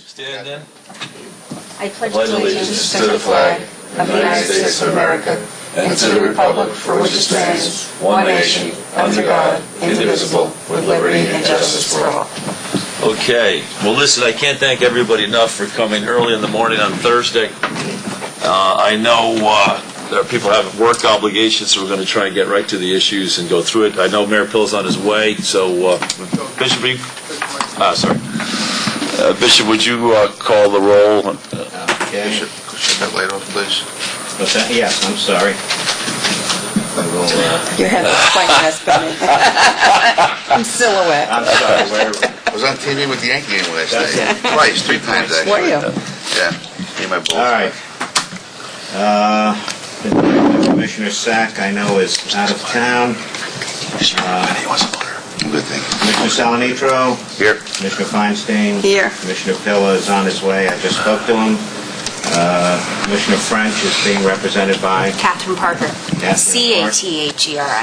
Stand in. I pledge allegiance to the flag of the United States of America and to the republic for which it stands, one nation, under God, indivisible, with liberty and justice for all. Okay. Well, listen, I can't thank everybody enough for coming early in the morning on Thursday. I know there are people have work obligations, so we're going to try and get right to the issues and go through it. I know Mayor Pill's on his way, so Bishop, Bishop, would you call the roll? Bishop, should that light off, please? What's that? Yes, I'm sorry. Your head was quite nice, Benny. In silhouette. I'm sorry. Where? I was on TV with the Yankee game last night. Twice, 3 times actually. Were you? Yeah. Me and my Bulls. All right. Commissioner Sack, I know, is out of town. He wants a butter. Good thing. Commissioner Salanitro. Here. Commissioner Feinstein. Here. Commissioner Pilla is on his way. I just spoke to him. Commissioner French is being represented by Catherine Parker. C-A-T-H-E-R-I.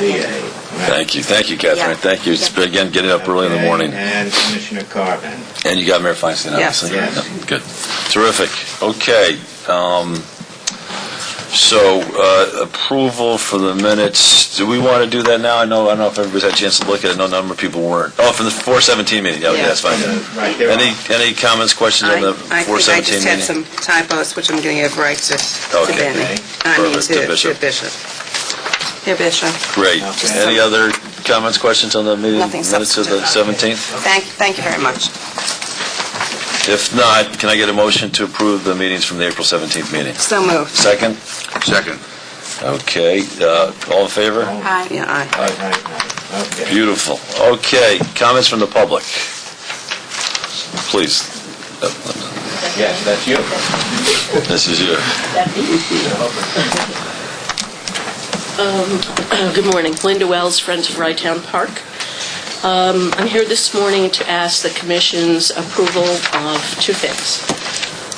Thank you, Catherine. Yeah. Thank you. It's, again, getting up early in the morning. And Commissioner Carvin. And you got Mayor Feinstein, obviously? Yes. Yeah, good. Terrific. Okay. So, approval for the minutes. Do we want to do that now? I don't know if everybody's had a chance to look at it. No number of people weren't. Oh, from the 417 meeting. Yeah, that's fine. Right there. Any comments, questions on the 417 I meeting? think I just had some typos, which I'm going to give right to Benny. Perfect. To Bishop. Here, Bishop. Great. Okay. Any other comments, questions on the meeting? Nothing Minutes of the substantive. 17th? Thank you very much. If not, can I get a motion to approve the meetings from the April 17th meeting? So moved. Second? Second. Okay. All in favor? Aye. Yeah, aye. Right. Okay. Beautiful. Okay. Comments from the public? Please. Yes, that's you. This is you. Good morning. Linda Wells, Friends of Rytown Park. I'm here this morning to ask the Commission's approval of two things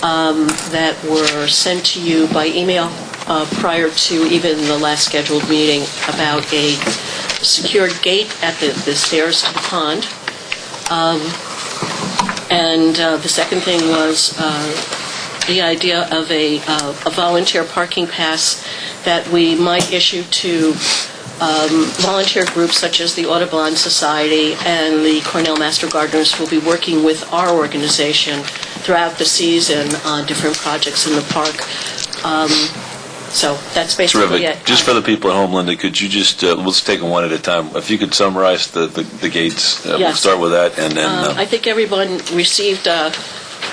that were sent to you by email prior to even the last scheduled meeting about a secured gate at the stairs to the pond. And the second thing was the idea of a volunteer parking pass that we might issue to volunteer groups such as the Audubon Society and the Cornell Master Gardeners will be working with our organization throughout the season on different projects in the park. So that's basically Terrific. it. Just for the people at home, Linda, could you just, we'll just take them one at a time. If you could summarize the gates, we'll Yes. start with that, and then... I think everyone received an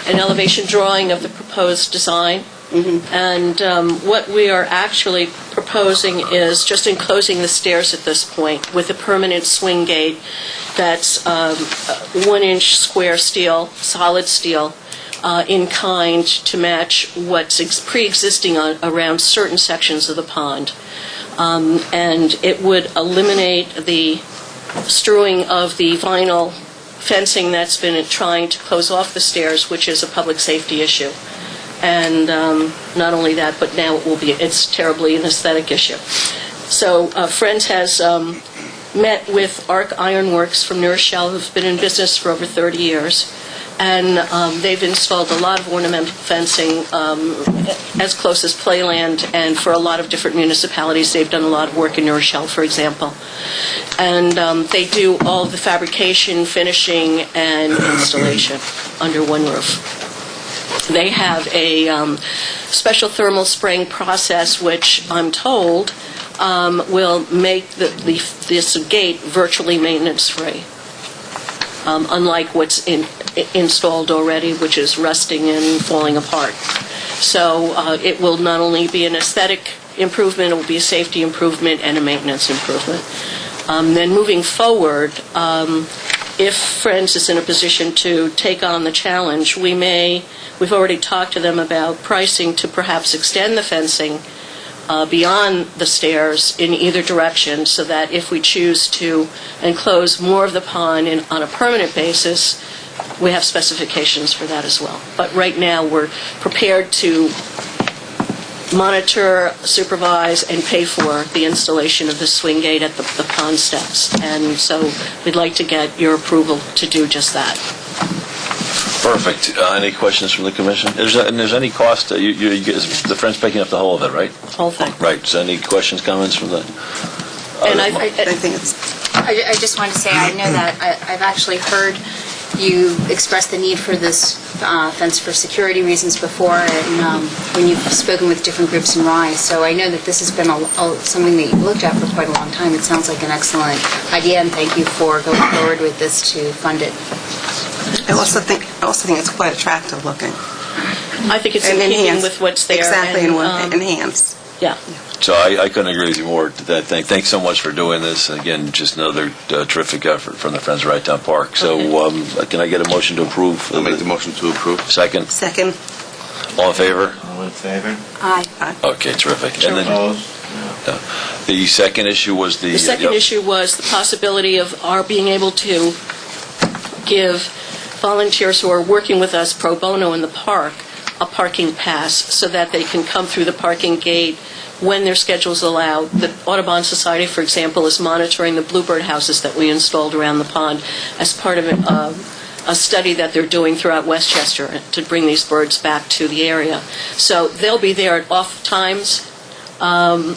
elevation drawing of the proposed design. Mm-hmm. And what we are actually proposing is just enclosing the stairs at this point with a permanent swing gate that's 1-inch square steel, solid steel, in kind to match what's pre-existing around certain sections of the pond. And it would eliminate the strewing of the vinyl fencing that's been trying to close off the stairs, which is a public safety issue. And not only that, but now it's terribly an aesthetic issue. So Friends has met with Arc Ironworks from New Rochelle, who've been in business for over 30 years. And they've installed a lot of ornamental fencing as close as Playland, and for a lot of different municipalities. They've done a lot of work in New Rochelle, for example. And they do all of the fabrication, finishing, and installation under one roof. They have a special thermal spraying process, which I'm told will make this gate virtually maintenance-free, unlike what's installed already, which is rusting and falling apart. So it will not only be an aesthetic improvement, it will be a safety improvement and a maintenance improvement. Then moving forward, if Friends is in a position to take on the challenge, we've already talked to them about pricing to perhaps extend the fencing beyond the stairs in either direction, so that if we choose to enclose more of the pond on a permanent basis, we have specifications for that as well. But right now, we're prepared to monitor, supervise, and pay for the installation of the swing gate at the pond steps. And so we'd like to get your approval to do just that. Perfect. Any questions from the commission? And there's any cost, the Friends picking up the whole of it, right? Whole thing. Right. So any questions, comments from the... And I think it's... I just wanted to say, I know that I've actually heard you express the need for this fence for security reasons before, and when you've spoken with different groups in Rye. So I know that this has been something that you've looked at for quite a long time. It sounds like an excellent idea, and thank you for going forward with this to fund it. I also think it's quite attractive looking. I think it's in keeping with what's there. Exactly, and enhanced. Yeah. So I couldn't agree with you more. Thanks so much for doing this. Again, just another terrific effort from the Friends of Right-Town Park. So can I get a motion to approve? I'll make the motion to approve. Second? Second. All in favor? All in favor? Aye. Okay, terrific. And then Opposed? the second issue was the... The second issue was the possibility of our being able to give volunteers who are working with us pro bono in the park a parking pass so that they can come through the parking gate when their schedules allow. The Audubon Society, for example, is monitoring the bluebird houses that we installed around the pond as part of a study that they're doing throughout Westchester to bring these birds back to the area. So they'll be there at off times and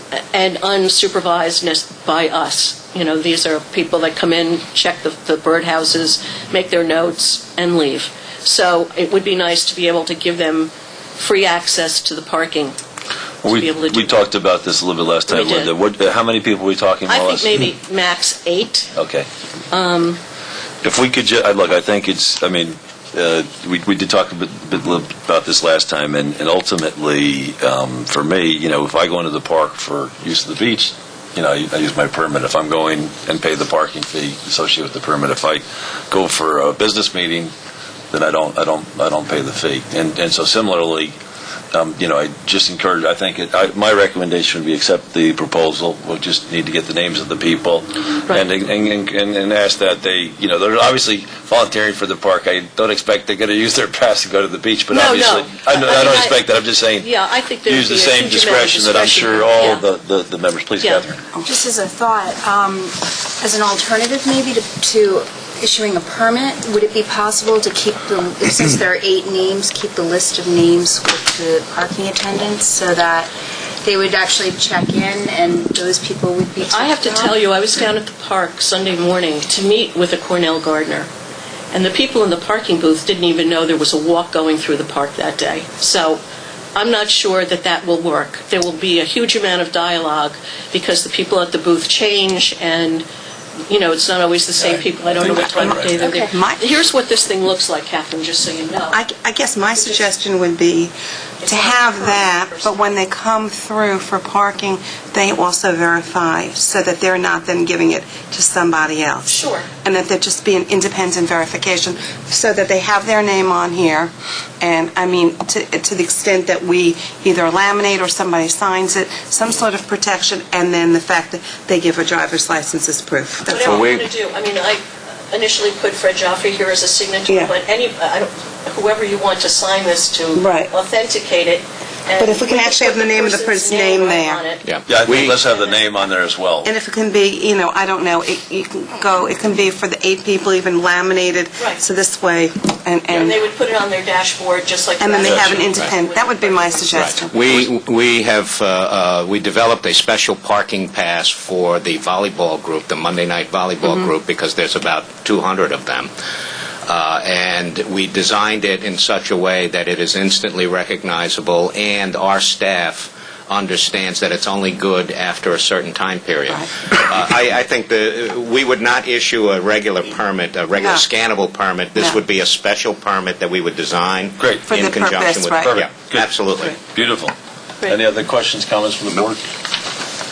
unsupervised by us. You know, these are people that come in, check the bird houses, make their notes, and leave. So it would be nice to be able to give them free access to the parking. We talked about this a little bit last time, We did. Linda. How many people are we talking about? I think maybe max 8. Okay. If we could look, I think it's, we did talk a bit about this last time, and ultimately, for me, if I go into the park for use of the beach, I use my permit. If I'm going and pay the parking fee associated with the permit, if I go for a business meeting, then I don't pay the fee. And so similarly, I just encourage. I think my recommendation would be accept the proposal. We'll just need to get the names of the people, Right. and ask that they're obviously volunteering for the park. I don't expect they're going to use their pass to go to the beach, but No. obviously, I don't expect that. I'm just saying. Yeah, I think there would Use the be a same huge amount of discretion that I'm sure all yeah. the members. Please, Yeah. Catherine. Just as a thought, as an alternative maybe to issuing a permit, would it be possible to keep since there are 8 names, keep the list of names with the parking attendants so that they would actually check in and those people would be... I have to tell you, I was down at the park Sunday morning to meet with a Cornell gardener, and the people in the parking booth didn't even know there was a walk going through the park that day. So I'm not sure that will work. There will be a huge amount of dialogue because the people at the booth change, and it's not always the same people. I don't know what time of day they're there. Here's what this thing looks like, Catherine, just so you know. I guess my suggestion would be to have that, but when they come through for parking, they also verify so that they're not then giving it to somebody else. Sure. And that there just be an independent verification so that they have their name on here. And, to the extent that we either laminate or somebody signs it, some sort of protection, and then the fact that they give a driver's license as proof. That's Whatever all. you want to do. I initially put Fred Joffrey here as a signature, Yeah. but whoever you want to sign this to, Right. authenticate it. But if we can actually have the name of the person's name there. on it. Yeah, I think let's have the name on there as well. And if it can be, I don't know, it can be for the 8 people, even laminated. Right. So this way, And they would put it on their dashboard, just like... and then they the have an rest. independent, that would be my suggestion. We developed a special parking pass for the volleyball group, the Monday night volleyball group, because there's about 200 of them. And we designed it in such a way that it is instantly recognizable, and our staff understands that it's only good after a certain time period. Right. I think we would not issue a regular permit, a regular No. scannable permit. This No. would be a special permit that we would design Great. For in the conjunction purpose, with... right. Yeah, Good. absolutely. Beautiful. Great. Any other questions, comments from the board?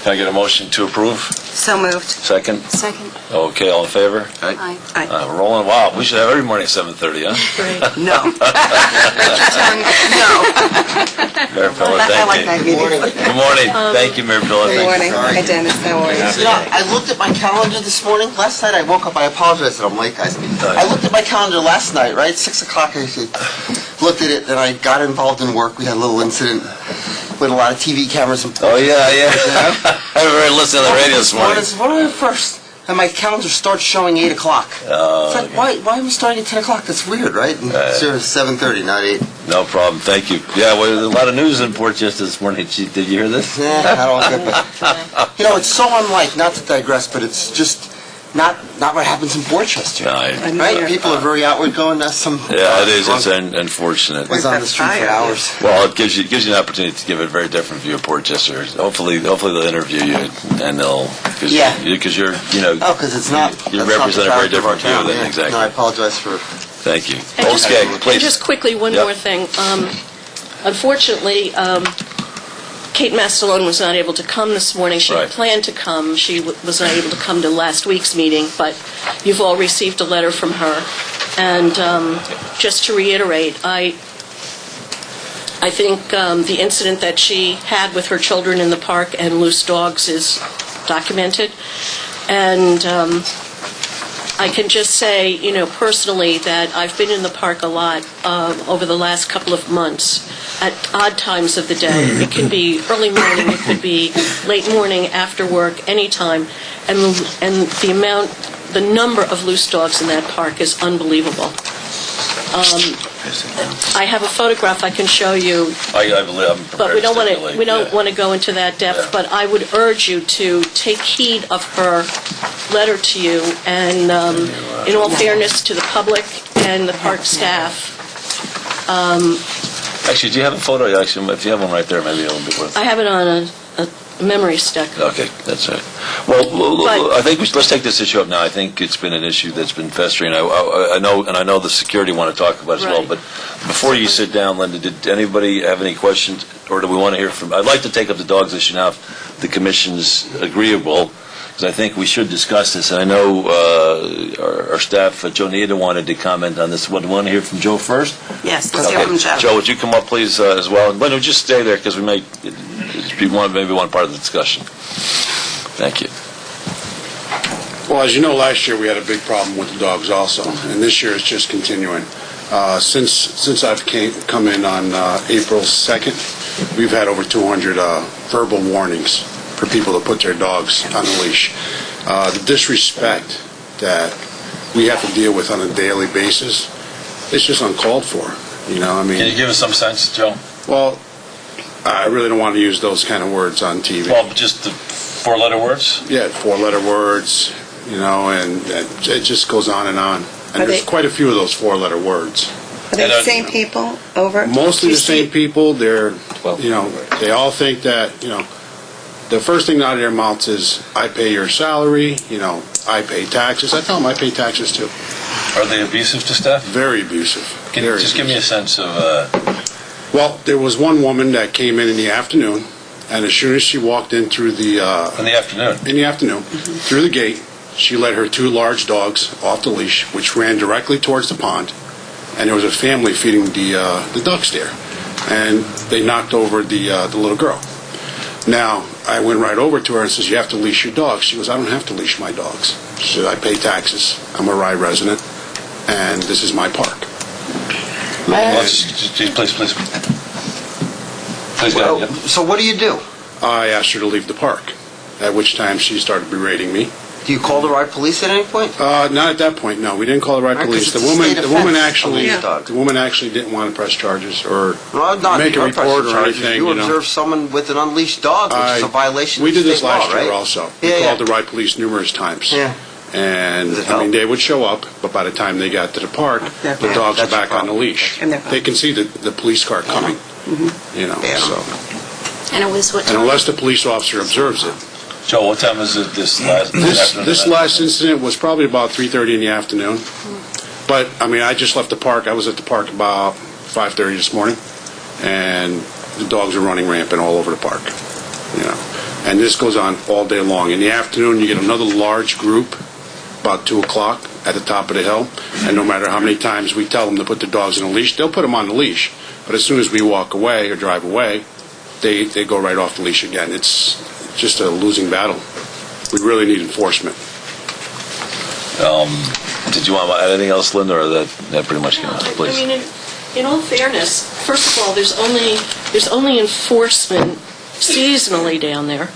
Can I get a motion to approve? So moved. Second? Second. Okay, all in favor? Aye. We're rolling. Wow, we should have every morning at 7:30, huh? Great. No. No. Mayor Pilla, I thank like you. that meeting. Good morning. Thank you, Mayor Pilla. Good Thank morning. you. Hi, Dennis. How are you? I looked at my calendar this morning. Last night I woke up, I apologize that I'm late, guys. I looked at my calendar last night, right? 6 o'clock, I looked at it, then I got involved in work. We had a little incident with a lot of TV cameras and... Oh, yeah. I haven't really listened to the radio this morning. It's one of the first. and my calendar starts showing 8 o'clock. It's like, why are we starting at 10 o'clock? That's weird, right? And it's 7:30, not 8. No problem, thank you. Yeah, well, there's a lot of news in Portchester this morning. Did you hear this? Yeah, I don't get it. You know, it's so unlike, not to digress, but it's just not what happens in Portchester. Right? People are very outward going. Yeah, it is. It's unfortunate. Was on the street for hours. Well, it gives you an opportunity to give a very different view of Portchester. Hopefully they'll interview you and they'll because you're because it's not. You represent a very different view than exactly. No, I apologize for. Thank you. And Please. just quickly, one more thing. Unfortunately, Kate Mastalone was not able to come this morning. She had planned to come. She was not able to come to last week's meeting, but you've all received a letter from her. And just to reiterate, I think the incident that she had with her children in the park and loose dogs is documented. And I can just say, personally, that I've been in the park a lot over the last couple of months at odd times of the day. It can be early morning, it could be late morning, after work, anytime. And the number of loose dogs in that park is unbelievable. I have a photograph I can show you. But we don't want to go into that depth. Yeah. But I would urge you to take heed of her letter to you, and in all fairness to the public and the park staff. Actually, do you have a photo? Actually, if you have one right there, maybe it'll be worth it. I have it on a memory stick. Okay, that's right. Well, I think let's take this issue up now. I think it's been an issue that's been festering. I know the security want to talk about it as well. But before you sit down, Linda, did anybody have any questions, or do we want to hear from? I'd like to take up the dogs issue now if the commission's agreeable, because I think we should discuss this. And I know our staff, Joe Nieto, wanted to comment on this. Do you want to hear from Joe first? Yes, let's hear from Joe. Joe, would you come up, please, as well? And Linda, just stay there, because we may be maybe one part of the discussion. Thank you. Well, as you know, last year we had a big problem with the dogs also, and this year it's just continuing. Since I've come in on April 2nd, we've had over 200 verbal warnings for people to put their dogs on a leash. The disrespect that we have to deal with on a daily basis, it's just uncalled for. Can you give us some sense, Joe? Well, I really don't want to use those kind of words on TV. Well, just the four-letter words? Yeah, four-letter words, and it just goes on. And there's quite a few of those four-letter words. Are they the same people over? Mostly the same people. They're, they all think that, the first thing out of their mouths is, I pay your salary, I pay taxes. I tell them I pay taxes too. Are they abusive to staff? Very abusive. Can you just give me a sense of... Well, there was one woman that came in the afternoon, and as soon as she walked in through the... in the afternoon? Through the gate, she let her two large dogs off the leash, which ran directly towards the pond, and there was a family feeding the ducks there, and they knocked over the little girl. Now, I went right over to her and says, you have to leash your dogs. She goes, I don't have to leash my dogs. She said, I pay taxes. I'm a Rye resident, and this is my park. Please go ahead. So what do you do? I asked her to leave the park, at which time she started berating me. Do you call the Rye police at any point? Not at that point, no. We didn't call the Rye police. The woman actually didn't want to press charges or make a report or anything. You observed someone with an unleashed dog, which is a violation of state law, right? We did this last year also. We called the Rye police numerous times. Yeah. And, they would show up, but by the time they got to the park, the dogs are back on the leash. They can see the police car coming, so. And it was what time? And unless the police officer observes it. Joe, what time is it this last This last incident was probably about 3:30 in the afternoon. But, I just left the park. I was at the park about 5:30 this morning, and the dogs are running rampant all over the park, And this goes on all day long. In the afternoon, you get another large group, about 2 o'clock, at the top of the hill, and no matter how many times we tell them to put their dogs on a leash, they'll put them on the leash. But as soon as we walk away or drive away, they go right off the leash again. It's just a losing battle. We really need enforcement. Did you want to add anything else, Linda, or that pretty much came out? Please. In all fairness, first of all, there's only enforcement seasonally down there,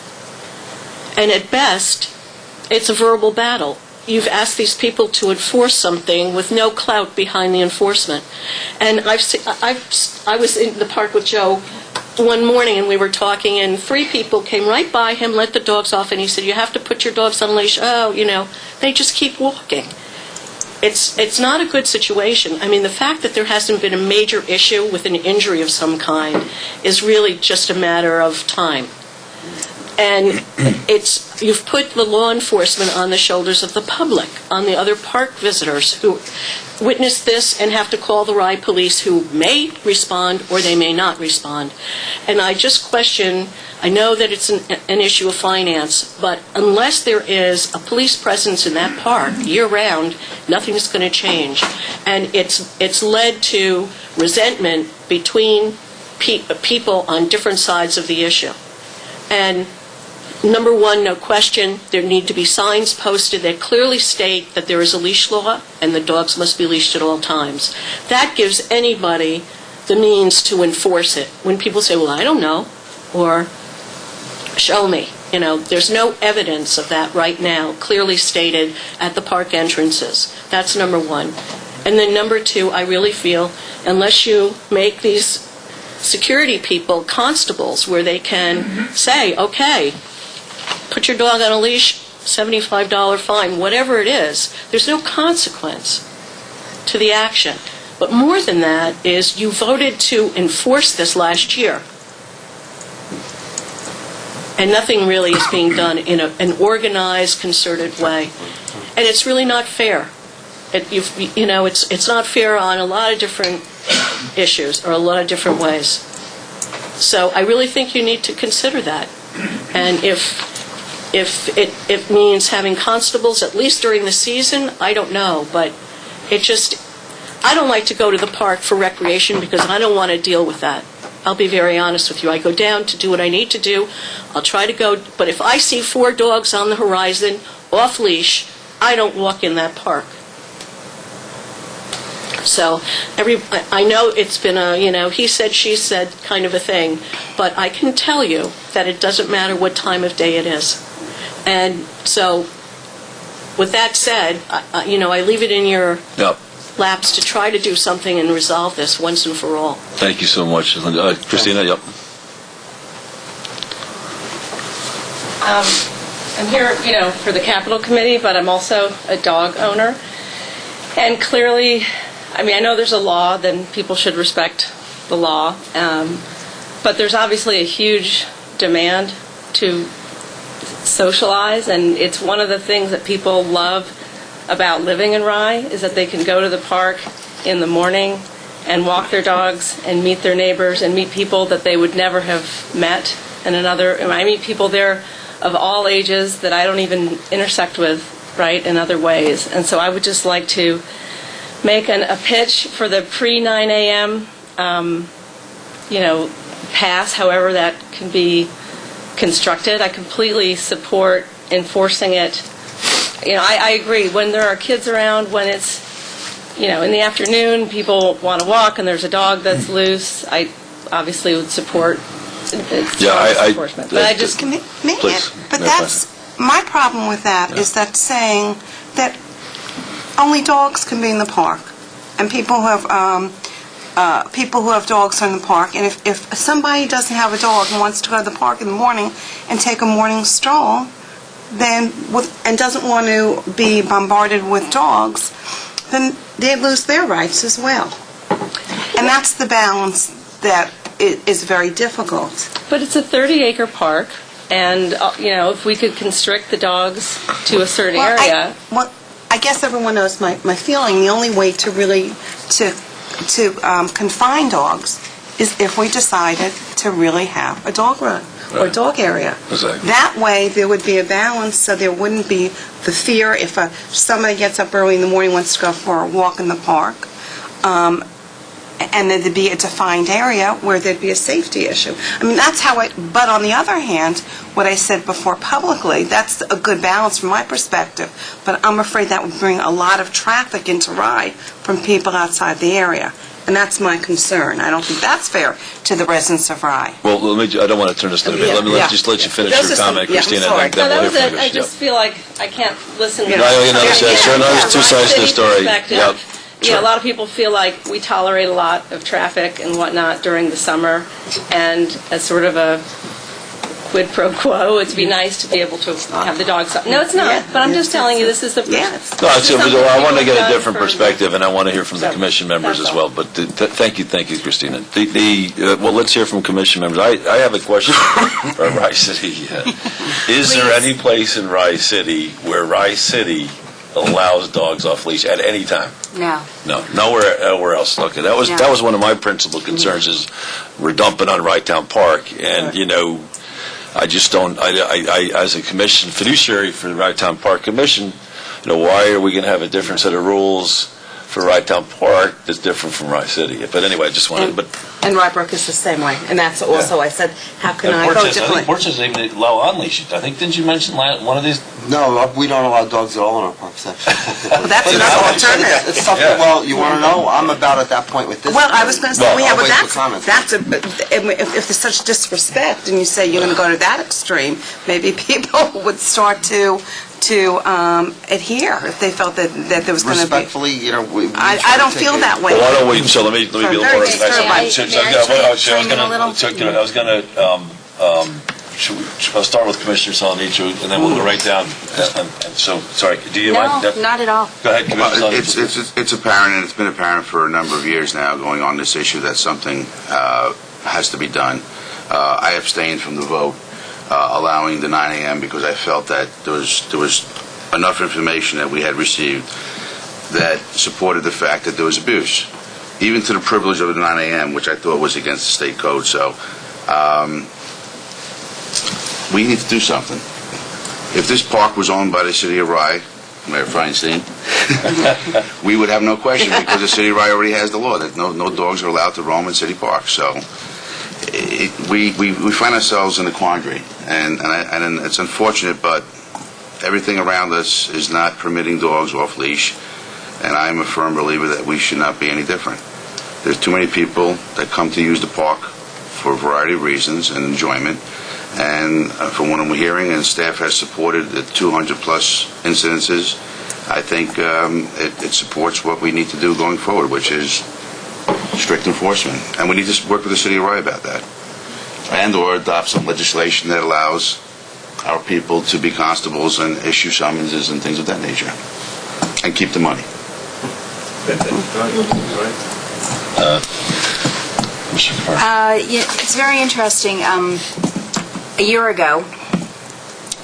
and at best, it's a verbal battle. You've asked these people to enforce something with no clout behind the enforcement. And I was in the park with Joe one morning, and we were talking, and 3 people came right by him, let the dogs off, and he said, "You have to put your dogs on a leash." Oh, they just keep walking. It's not a good situation. I mean, the fact that there hasn't been a major issue with an injury of some kind is really just a matter of time. And you've put the law enforcement on the shoulders of the public, on the other park visitors who witness this and have to call the Rye police, who may respond or they may not respond. And I just question, I know that it's an issue of finance, but unless there is a police presence in that park year-round, nothing's going to change. And it's led to resentment between people on different sides of the issue. And number one, no question, there need to be signs posted that clearly state that there is a leash law and the dogs must be leashed at all times. That gives anybody the means to enforce it. When people say, "Well, I don't know," or "Show me," there's no evidence of that right now, clearly stated at the park entrances. That's number one. And then number two, I really feel, unless you make these security people constables where they can say, "Okay, put your dog on a leash, $75 fine," whatever it is, there's no consequence to the action. But more than that is you voted to enforce this last year. And nothing really is being done in an organized, concerted way. And it's really not fair. It's not fair on a lot of different issues or a lot of different ways. So I really think you need to consider that. And if it means having constables at least during the season, I don't know. But I don't like to go to the park for recreation because I don't want to deal with that. I'll be very honest with you. I go down to do what I need to do. I'll try to go, but if I see 4 dogs on the horizon, off leash, I don't walk in that park. So I know it's been a, he said, she said kind of a thing, but I can tell you that it doesn't matter what time of day it is. And so, with that said, I leave it in your laps to try to do something and resolve this once and for all. Thank you so much. Christina, yep. I'm here, for the Capital Committee, but I'm also a dog owner. And clearly, I know there's a law, then people should respect the law. But there's obviously a huge demand to socialize, and it's one of the things that people love about living in Rye, is that they can go to the park in the morning and walk their dogs and meet their neighbors and meet people that they would never have met. I meet people there of all ages that I don't even intersect with, right, in other ways. And so I would just like to make a pitch for the pre-9 a.m., pass, however that can be constructed. I completely support enforcing it. I agree, when there are kids around, when it's, in the afternoon, people want to walk and there's a dog that's loose, I obviously would support enforcement. But I just... But that's, my problem with that is that saying that only dogs can be in the park, and people who have dogs are in the park, and if somebody doesn't have a dog and wants to go to the park in the morning and take a morning stroll, and doesn't want to be bombarded with dogs, then they lose their rights as well. And that's the balance that is very difficult. But it's a 30-acre park, and, if we could constrict the dogs to a certain area... I guess everyone knows my feeling. The only way to really confine dogs is if we decided to really have a dog run or a dog area. Exactly. That way there would be a balance, so there wouldn't be the fear if somebody gets up early in the morning, wants to go for a walk in the park, and then there'd be a defined area where there'd be a safety issue. That's how but on the other hand, what I said before publicly, that's a good balance from my perspective, but I'm afraid that would bring a lot of traffic into Rye from people outside the area. And that's my concern. I don't think that's fair to the residents of Rye. Well, I don't want to turn this to the Yeah, let me yeah. just let you finish That's your just comment, yeah, I'm Christina, sorry. and then No, we'll that hear was from it. you. I just feel like I can't listen. No, you know, sure, no, there's two sides to the City story. perspective. Yep. Yeah, a lot of people feel like we tolerate a lot of traffic and whatnot during the summer, and as sort of a quid pro quo, it'd be nice to be able to have the dogs. No, it's not, Yeah. but I'm just telling you, this is the. Yeah. No, I want to get a Something different people have done perspective, and I want to hear from the So, commission members that's as all. well. But thank you, Christina. Well, let's hear from commission members. I have a question for Rye City. Is there any place in Rye City where Rye City allows dogs off leash at any time? No. No, nowhere else. Okay, that was one of my principal concerns is we're dumping on Rye Town Park, and I just don't. I as a commission fiduciary for the Rye Town Park Commission, why are we going to have a different set of rules for Rye Town Park that's different from Rye City? But anyway, I just wanted. And Rybrook is the same way, and that's also, I said, how can I go differently? Porch doesn't even allow on leash. I think didn't you mention one of these? No, we don't allow dogs at all in our parks, actually. Well, that's another alternative. It's something, well, you want to know? I'm about at that point with this. Well, I was going to say, I'll wait for that's comments. if there's such disrespect, and you say you're going to go to that extreme, maybe people would start to adhere if they felt that there was going to be. Respectfully, I don't feel that way. Well, why don't we? So let me be a little more Very specific. disturbing. I was going to. I'll start with Commissioner Salanitro, and then we'll go right down. So, sorry, do you mind? No, not at all. Go ahead, Commissioner Well, Salanitro. it's apparent, and it's been apparent for a number of years now, going on this issue, that something has to be done. I abstained from the vote, allowing the 9 a.m. because I felt that there was enough information that we had received that supported the fact that there was abuse, even to the privilege of the 9 a.m., which I thought was against the state code. So we need to do something. If this park was owned by the city of Rye, Mayor Feinstein, we would have no question, because the city of Rye already has the law that no dogs are allowed to roam in city parks. So we find ourselves in a quandary, and it's unfortunate, but everything around us is not permitting dogs off leash, and I'm a firm believer that we should not be any different. There's too many people that come to use the park for a variety of reasons and enjoyment, and from what I'm hearing, and staff has supported the 200-plus incidences, I think it supports what we need to do going forward, which is strict enforcement. And we need to work with the city of Rye about that, and/or adopt some legislation that allows our people to be constables and issue summonses and things of that nature, and keep the money. It's very interesting. A year ago,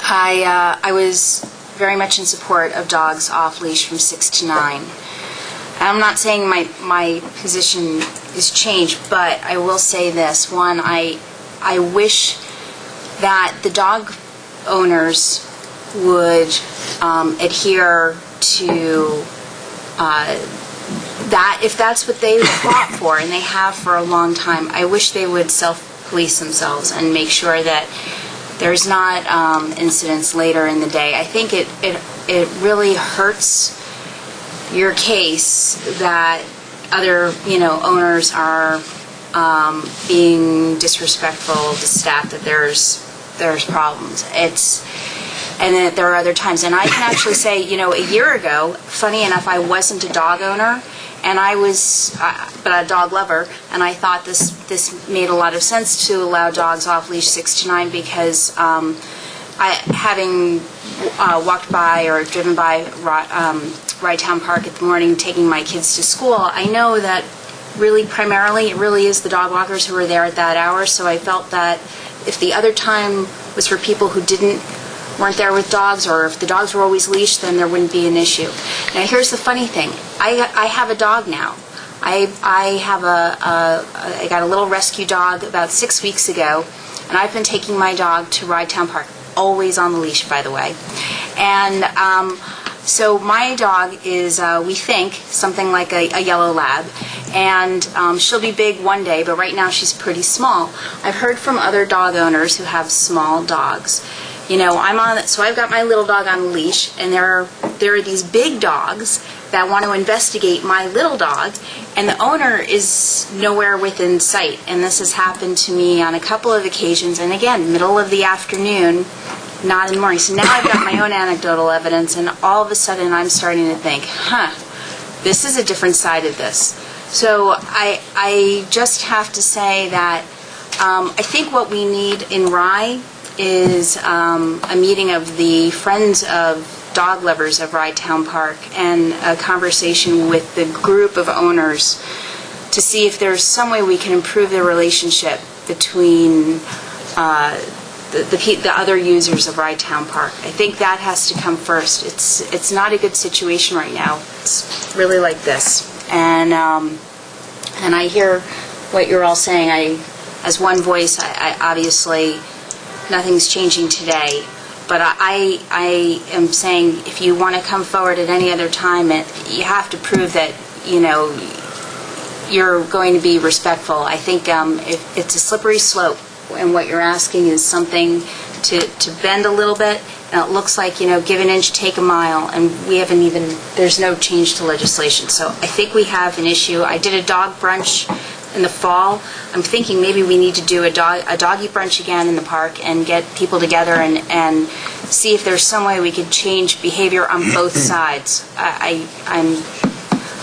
I was very much in support of dogs off leash from 6 to 9. I'm not saying my position is changed, but I will say this. One, I wish that the dog owners would adhere to that, if that's what they fought for, and they have for a long time. I wish they would self-police themselves and make sure that there's not incidents later in the day. I think it really hurts your case that other owners are being disrespectful to staff, that there's problems. And then there are other times, and I can actually say, a year ago, funny enough, I wasn't a dog owner, and I was, but a dog lover, and I thought this made a lot of sense to allow dogs off leash 6 to 9, because having walked by or driven by Rye Town Park in the morning, taking my kids to school, I know that really primarily it really is the dog walkers who are there at that hour. So I felt that if the other time was for people who weren't there with dogs, or if the dogs were always leashed, then there wouldn't be an issue. Now here's the funny thing. I have a dog now. I got a little rescue dog about 6 weeks ago, and I've been taking my dog to Rye Town Park, always on the leash, by the way. And so my dog is, we think, something like a yellow lab, and she'll be big one day, but right now she's pretty small. I've heard from other dog owners who have small dogs. So I've got my little dog on a leash, and there are these big dogs that want to investigate my little dog, and the owner is nowhere within sight. And this has happened to me on a couple of occasions, and again, middle of the afternoon, not in the morning. So now I've got my own anecdotal evidence, and all of a sudden I'm starting to think, this is a different side of this. So I just have to say that I think what we need in Rye is a meeting of the Friends of Dog Lovers of Rye Town Park and a conversation with the group of owners to see if there's some way we can improve the relationship between the other users of Rye Town Park. I think that has to come first. It's not a good situation right now. It's really like this. And I hear what you're all saying. As one voice, I obviously, nothing's changing today. But I am saying if you want to come forward at any other time, you have to prove that, you're going to be respectful. I think it's a slippery slope, and what you're asking is something to bend a little bit, and it looks like, give an inch, take a mile, and there's no change to legislation. So I think we have an issue. I did a dog brunch in the fall. I'm thinking maybe we need to do a doggy brunch again in the park and get people together and see if there's some way we could change behavior on both sides. I'm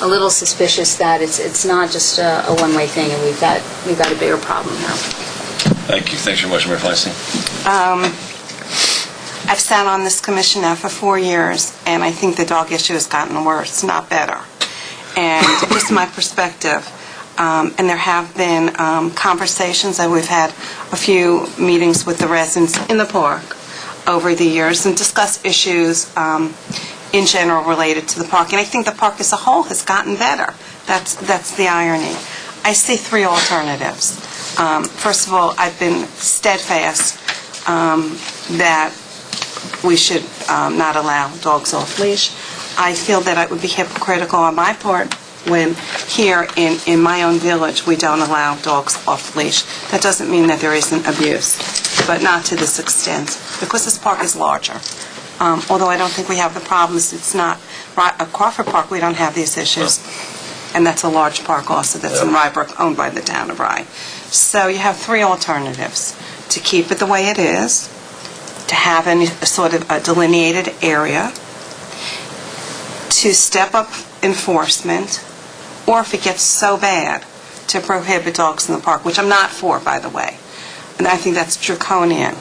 a little suspicious that it's not just a one-way thing, and we've got a bigger problem here. Thank you. Thanks very much, Mayor Feinstein. I've sat on this commission now for 4 years, and I think the dog issue has gotten worse, not better. And just my perspective. And there have been conversations, and we've had a few meetings with the residents in the park over the years and discussed issues in general related to the park. And I think the park as a whole has gotten better. That's the irony. I see 3 alternatives. First of all, I've been steadfast that we should not allow dogs off leash. I feel that it would be hypocritical on my part when here in my own village we don't allow dogs off leash. That doesn't mean that there isn't abuse, but not to this extent, because this park is larger. Although I don't think we have the problems, it's not, at Crawford Park we don't have these issues, and that's a large park also that's in Rybrook, owned by the town of Rye. So you have 3 alternatives: to keep it the way it is, to have any sort of a delineated area, to step up enforcement, or if it gets so bad, to prohibit dogs in the park, which I'm not for, by the way. And I think that's draconian.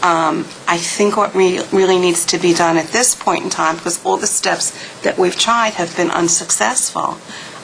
I think what really needs to be done at this point in time, because all the steps that we've tried have been unsuccessful,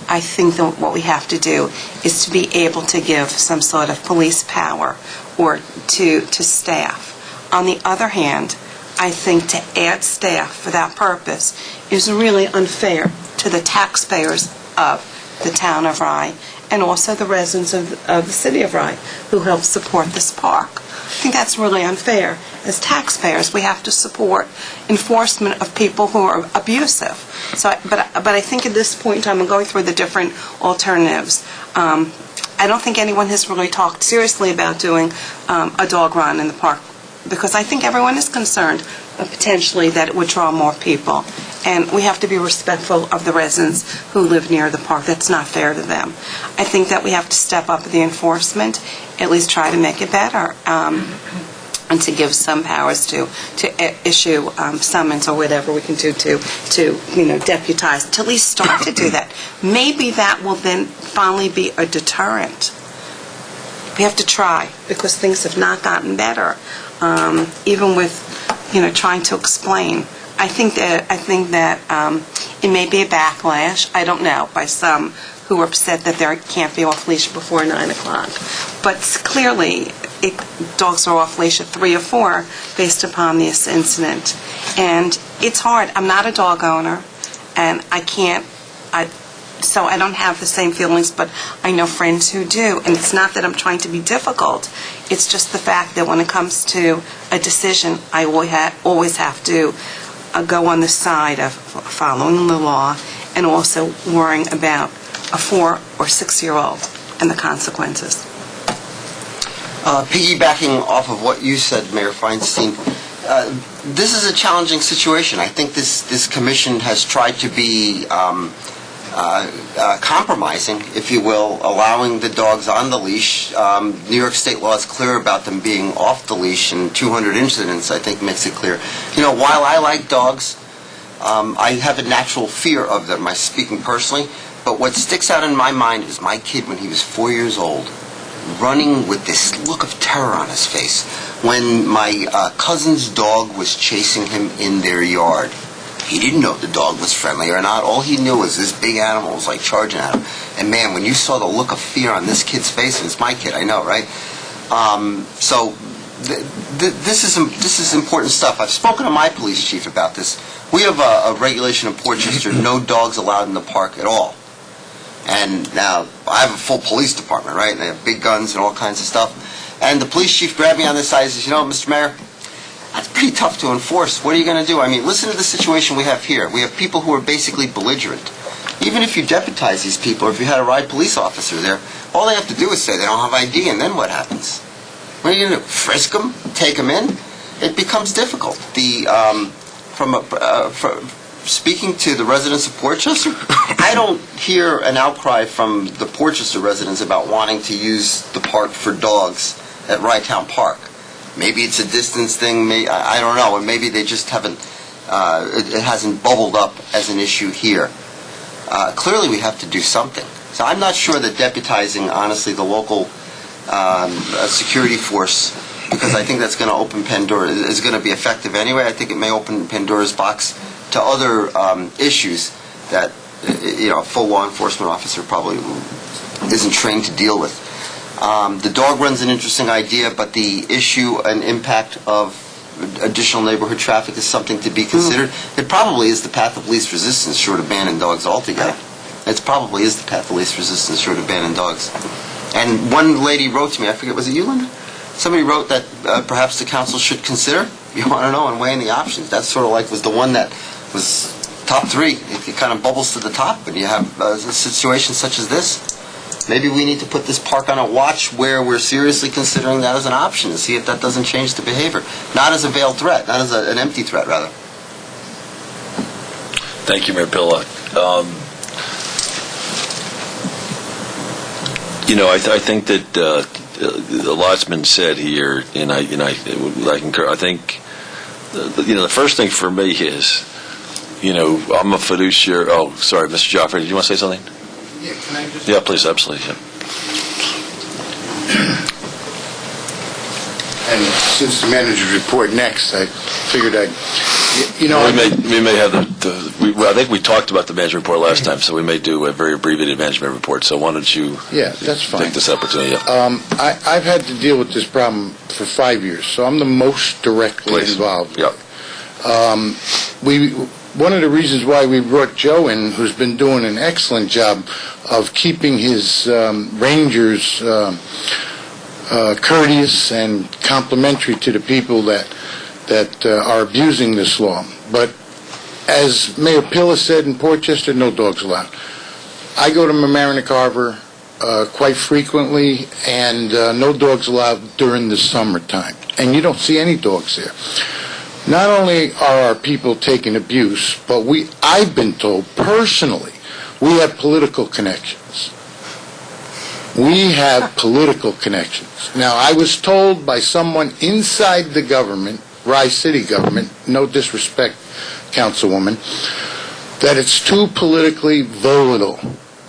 I think that what we have to do is to be able to give some sort of police power or to staff. On the other hand, I think to add staff for that purpose is really unfair to the taxpayers of the town of Rye and also the residents of the city of Rye who help support this park. I think that's really unfair. As taxpayers, we have to support enforcement of people who are abusive. But I think at this point in time, I'm going through the different alternatives. I don't think anyone has really talked seriously about doing a dog run in the park, because I think everyone is concerned potentially that it would draw more people. And we have to be respectful of the residents who live near the park. That's not fair to them. I think that we have to step up the enforcement, at least try to make it better, and to give some powers to issue summons or whatever we can do to deputize, to at least start to do that. Maybe that will then finally be a deterrent. We have to try, because things have not gotten better, even with trying to explain. I think that it may be a backlash, I don't know, by some who are upset that there can't be off-leash before 9 o'clock. But clearly, dogs are off-leash at 3 or 4 based upon this incident. And it's hard. I'm not a dog owner, and so I don't have the same feelings, but I know friends who do. And it's not that I'm trying to be difficult. It's just the fact that when it comes to a decision, I always have to go on the side of following the law and also worrying about a 4 or 6-year-old and the consequences. Piggybacking off of what you said, Mayor Feinstein, this is a challenging situation. I think this commission has tried to be compromising, if you will, allowing the dogs on the leash. New York state law is clear about them being off the leash, and 200 incidents, I think, makes it clear. While I like dogs, I have a natural fear of them, I'm speaking personally, but what sticks out in my mind is my kid when he was 4 years old, running with this look of terror on his face when my cousin's dog was chasing him in their yard. He didn't know if the dog was friendly or not. All he knew was this big animal was like charging at him. And man, when you saw the look of fear on this kid's face, and it's my kid, I know, right? This is important stuff. I've spoken to my police chief about this. We have a regulation in Portchester, no dogs allowed in the park at all. And now, I have a full police department, right? And they have big guns and all kinds of stuff. And the police chief grabbed me on the side and says, Mr. Mayor, that's pretty tough to enforce. What are you going to do? I mean, listen to the situation we have here. We have people who are basically belligerent. Even if you deputize these people, or if you had a riot police officer there, all they have to do is say they don't have ID, and then what happens? What are you going to do? Frisk them? Take them in? It becomes difficult. Speaking to the residents of Portchester, I don't hear an outcry from the Portchester residents about wanting to use the park for dogs at Rytown Park. Maybe it's a distance thing, I don't know, and maybe they just haven't, it hasn't bubbled up as an issue here. Clearly we have to do something. So I'm not sure that deputizing, honestly, the local security force, because I think that's going to open Pandora, is going to be effective anyway. I think it may open Pandora's box to other issues that, a full law enforcement officer probably isn't trained to deal with. The dog run's an interesting idea, but the issue and impact of additional neighborhood traffic is something to be considered. It probably is the path of least resistance, short of banning dogs altogether. It probably is the path of least resistance, short of banning dogs. And one lady wrote to me, I forget, was it you, Linda? Somebody wrote that perhaps the council should consider, you want to know, and weighing the options. That sort of was the one that was top three. It kind of bubbles to the top, but you have a situation such as this. Maybe we need to put this park on a watch where we're seriously considering that as an option and see if that doesn't change the behavior. Not as a veiled threat, not as an empty threat, rather. Thank you, Mayor Pilla. I think that a lot's been said here, and I concur. I think, the first thing for me is, I'm a fiduciary. Oh, sorry, Mr. Joffrey, did you want to say something? Yeah, can I just... Yeah, please, absolutely. Yeah. And since the manager's report next, I figured I'd... We may have I think we talked about the management report last time, so we may do a very abbreviated management report. So why don't you that's fine. take this opportunity? I've had to deal with this problem for 5 years, so I'm the most directly involved. Yep. One of the reasons why we brought Joe in, who's been doing an excellent job of keeping his rangers courteous and complimentary to the people that are abusing this law. But as Mayor Pilla said in Portchester, no dogs allowed. I go to Mamaroneck Harbor quite frequently, and no dogs allowed during the summertime. And you don't see any dogs there. Not only are our people taking abuse, but I've been told personally, we have political connections. We have political connections. Now, I was told by someone inside the government, Rye City government, no disrespect, Councilwoman, that it's too politically volatile.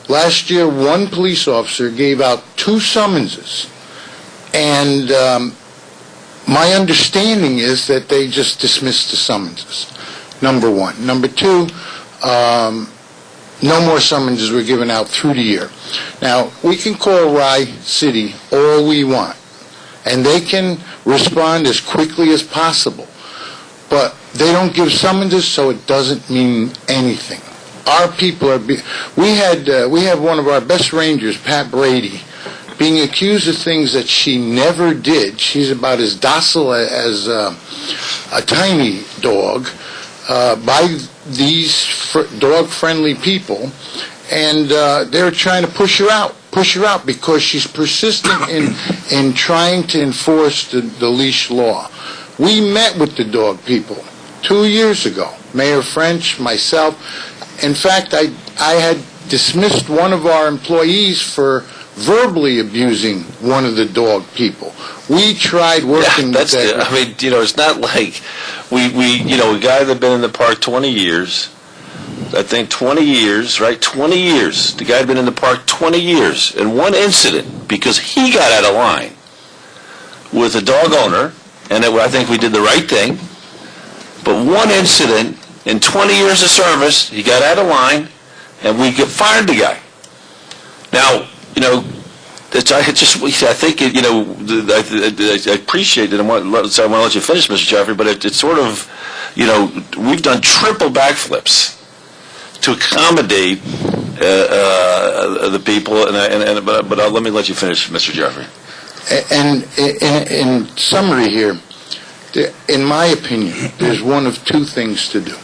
Last year, one police officer gave out 2 summonses, and my understanding is that they just dismissed the summonses, number one. Number two, no more summonses were given out through the year. Now, we can call Rye City all we want, and they can respond as quickly as possible, but they don't give summonses, so it doesn't mean anything. Our people are... We have one of our best rangers, Pat Brady, being accused of things that she never did. She's about as docile as a tiny dog by these dog-friendly people, and they're trying to push her out because she's persistent in trying to enforce the leash law. We met with the dog people 2 years ago, Mayor French, myself. In fact, I had dismissed one of our employees for verbally abusing one of the dog people. We tried working with that. I mean, it's not like we a guy that been in the park 20 years, I think 20 years, right? 20 years. The guy had been in the park 20 years, and one incident, because he got out of line with a dog owner, and I think we did the right thing, but one incident in 20 years of service, he got out of line, and we fired the guy. Now, I appreciate it. I want to let you finish, Mr. Jeffrey, but it's sort of, we've done triple backflips to accommodate the people, but let me let you finish, Mr. Jeffrey. And in summary here, in my opinion, there's one of two things to do.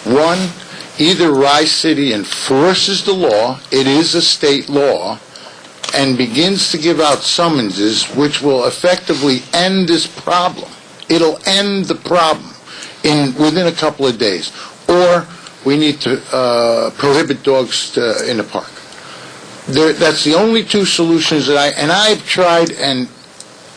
One, either Rye City enforces the law, it is a state law, and begins to give out summonses which will effectively end this problem. It'll end the problem within a couple of days. Or we need to prohibit dogs in the park. That's the only two solutions that I've tried, and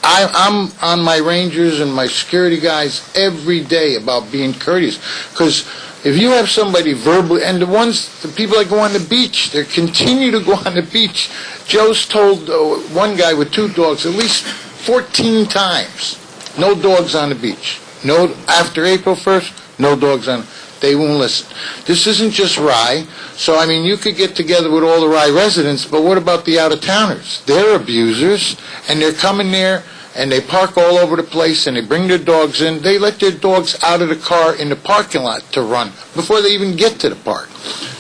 I'm on my rangers and my security guys every day about being courteous. Because if you have somebody verbally, and the people that go on the beach, they continue to go on the beach. Joe's told one guy with 2 dogs at least 14 times, no dogs on the beach. No, after April 1st, no dogs on. They won't listen. This isn't just Rye. So, I mean, you could get together with all the Rye residents, but what about the out-of-towners? They're abusers, and they're coming there, and they park all over the place, and they bring their dogs in. They let their dogs out of the car in the parking lot to run before they even get to the park.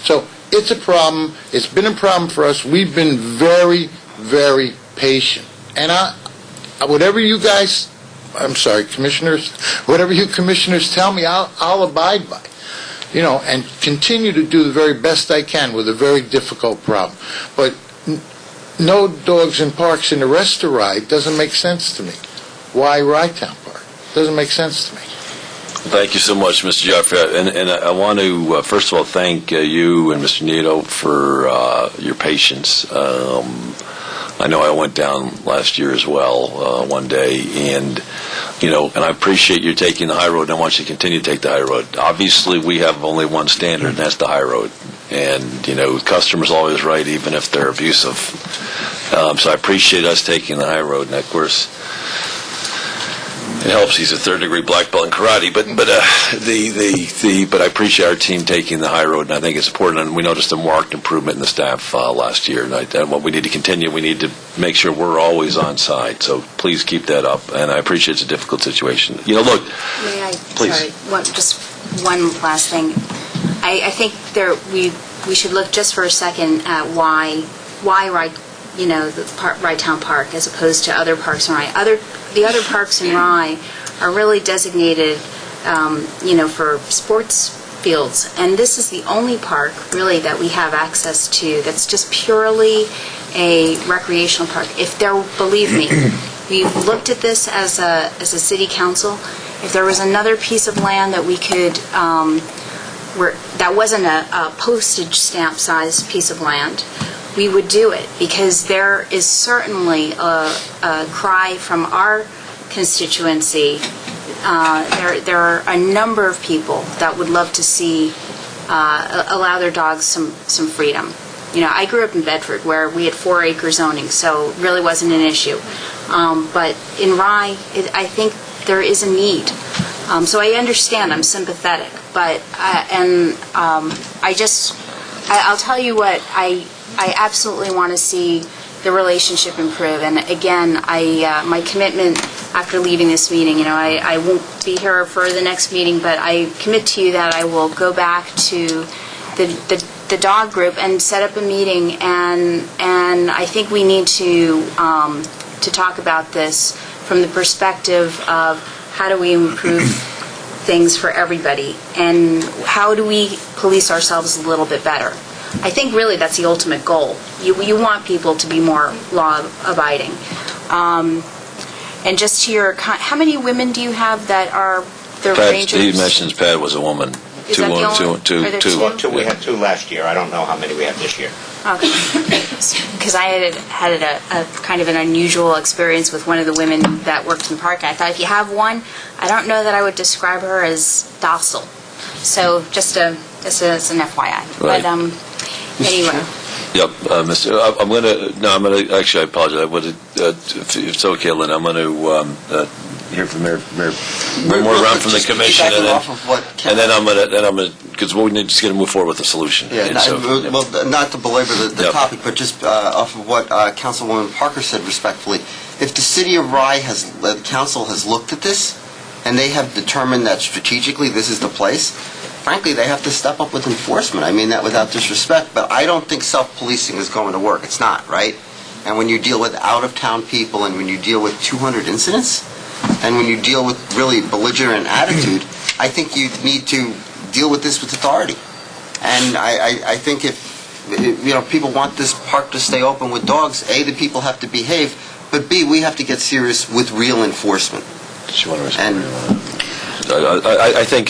So it's a problem. It's been a problem for us. We've been very, very patient. And whatever you guys, I'm sorry, commissioners, whatever you commissioners tell me, I'll abide by. And continue to do the very best I can with a very difficult problem. But no dogs in parks in the rest of Rye doesn't make sense to me. Why Rye Town Park? Doesn't make sense to me. Thank you so much, Mr. Jeffrey. And I want to, first of all, thank you and Mr. Nieto for your patience. I know I went down last year as well, one day, and I appreciate you taking the high road, and I want you to continue to take the high road. Obviously, we have only one standard, and that's the high road. And, customer's always right, even if they're abusive. So I appreciate us taking the high road, and of course, it helps. He's a 3rd-degree black belt in karate, but I appreciate our team taking the high road, and I think it's important. And we noticed a marked improvement in the staff last year, and what we need to continue, we need to make sure we're always on side. So please keep that up, and I appreciate it's a difficult situation. Look, May I? please. Sorry, just one last thing. I think we should look just for a second at why Rye, the Rye Town Park as opposed to other parks in Rye. The other parks in Rye are really designated, for sports fields, and this is the only park really that we have access to that's just purely a recreational park. Believe me, we've looked at this as a city council. If there was another piece of land that we could, that wasn't a postage stamp sized piece of land, we would do it, because there is certainly a cry from our constituency. There are a number of people that would love to see allow their dogs some freedom. I grew up in Bedford where we had 4-acre zoning, so it really wasn't an issue. But in Rye, I think there is a need. So I understand, I'm sympathetic, but I'll tell you what, I absolutely want to see the relationship improve. And again, my commitment after leaving this meeting, I won't be here for the next meeting, but I commit to you that I will go back to the dog group and set up a meeting, and I think we need to talk about this from the perspective of how do we improve things for everybody, and how do we police ourselves a little bit better. I think really that's the ultimate goal. You want people to be more law-abiding. And just to your, how many women do you have that are the Pat, rangers? he mentions Pat was a woman. Is that the only- are there two? We had 2 last year. I don't know how many we have this year. Okay. Because I had a kind of an unusual experience with one of the women that worked in the park. I thought if you have one, I don't know that I would describe her as docile. So just as an FYI. Right. But anyway. Yep, I'm gonna, actually, I apologize. I would, if it's okay, Lynn, I'm gonna hear from one more round from the commission, and then I'm gonna, because we need to move forward with the solution. Yeah, not to belabor the topic, but just off of what Councilwoman Parker said respectfully, if the city of Rye the council has looked at this, and they have determined that strategically this is the place, frankly, they have to step up with enforcement. I mean that without disrespect, but I don't think self-policing is going to work. It's not, right? And when you deal with out-of-town people, and when you deal with 200 incidents, and when you deal with really belligerent attitude, I think you need to deal with this with authority. And I think if people want this park to stay open with dogs, A, the people have to behave, but B, we have to get serious with real enforcement. I think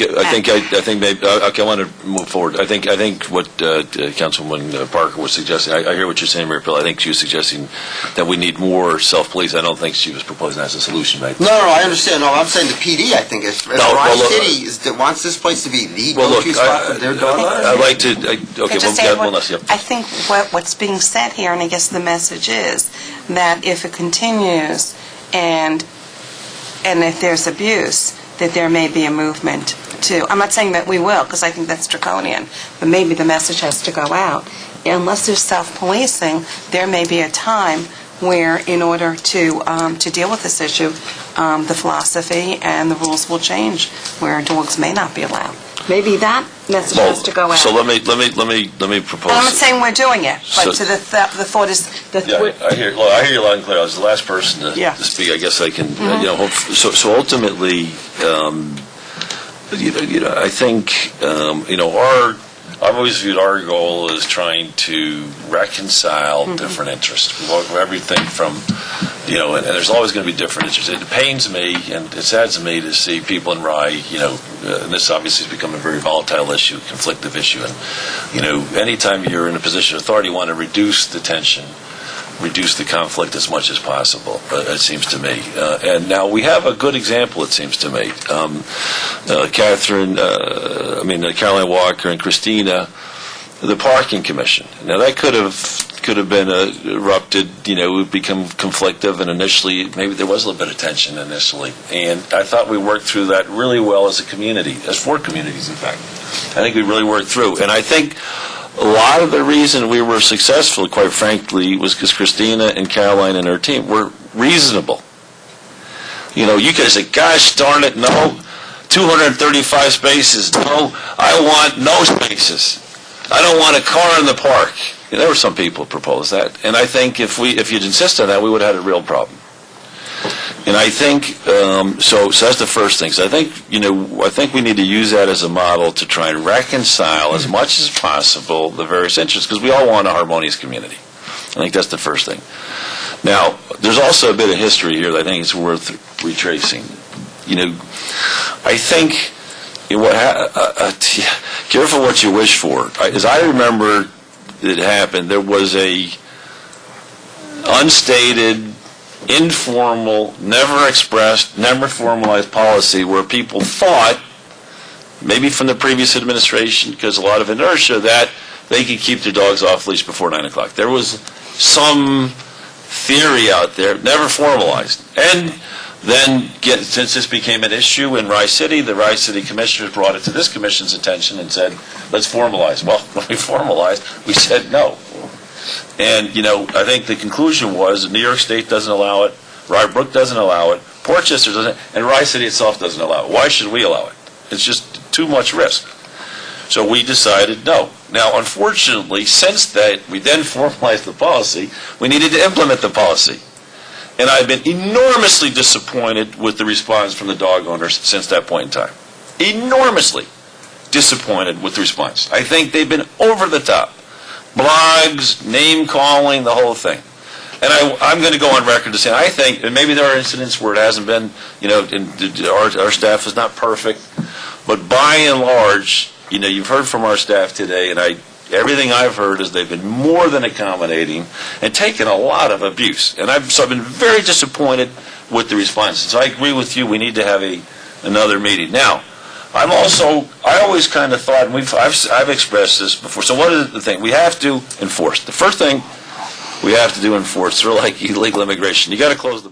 maybe, okay, I want to move forward. I think what Councilwoman Parker was suggesting, I hear what you're saying, Mayor Pill. I think she was suggesting that we need more self-police. I don't think she was proposing that as a solution, mate. No, I understand. No, I'm saying the PD, I think, if Rye City wants this place to be the go-to spot for their dog. I'd like to, I think what's being said here, and I guess the message is, that if it continues and if there's abuse, that there may be a movement to, I'm not saying that we will, because I think that's draconian, but maybe the message has to go out. Unless there's self-policing, there may be a time where, in order to deal with this issue, the philosophy and the rules will change, where dogs may not be allowed. Maybe that message has to go out. So let me propose. And I'm not saying we're doing it, but the thought is that I hear you loud and clear. I was the last person to speak. I guess I can. So ultimately, I think I've always viewed our goal as trying to reconcile different interests. We want everything from, and there's always going to be different interests. It pains me and it saddens me to see people in Rye, and this obviously has become a very volatile issue, conflictive issue. And, anytime you're in a position of authority, you want to reduce the tension, reduce the conflict as much as possible, it seems to me. And now we have a good example, it seems to me. Caroline Walker and Christina, the parking commission. Now that could have been erupted, become conflictive, and initially maybe there was a little bit of tension initially. And I thought we worked through that really well as a community, as 4 communities in fact. I think we really worked through. And I think a lot of the reason we were successful, quite frankly, was because Christina and Caroline and her team were reasonable. You could have said, gosh darn it, no, 235 spaces, no, I want no spaces. I don't want a car in the park. There were some people who proposed that, and I think if you'd insist on that, we would have had a real problem. And I think so that's the first thing. So I think we need to use that as a model to try and reconcile as much as possible the various interests, because we all want a harmonious community. I think that's the first thing. Now, there's also a bit of history here that I think is worth retracing. I think careful what you wish for. As I remember it happened, there was a unstated, informal, never expressed, never formalized policy where people thought, maybe from the previous administration, because a lot of inertia, that they could keep their dogs off leash before 9 o'clock. There was some theory out there, never formalized. And then, since this became an issue in Rye City, the Rye City commissioners brought it to this commission's attention and said, let's formalize. Well, when we formalized, we said no. And, I think the conclusion was New York State doesn't allow it, Rye Brook doesn't allow it, Portchester doesn't, and Rye City itself doesn't allow it. Why should we allow it? It's just too much risk. So we decided no. Now, unfortunately, since that, we then formalized the policy, we needed to implement the policy. And I've been enormously disappointed with the response from the dog owners since that point in time. Enormously disappointed with the response. I think they've been over the top. Blogs, name-calling, the whole thing. And I'm going to go on record to say, I think, and maybe there are incidents where it hasn't been, our staff is not perfect, but by and large, you've heard from our staff today, and everything I've heard is they've been more than accommodating and taken a lot of abuse. And I've been very disappointed with the responses. I agree with you, we need to have another meeting. Now, I always kind of thought, and I've expressed this before, so what is the thing? We have to enforce. The first thing we have to do enforce, sort of like illegal immigration, you got to close the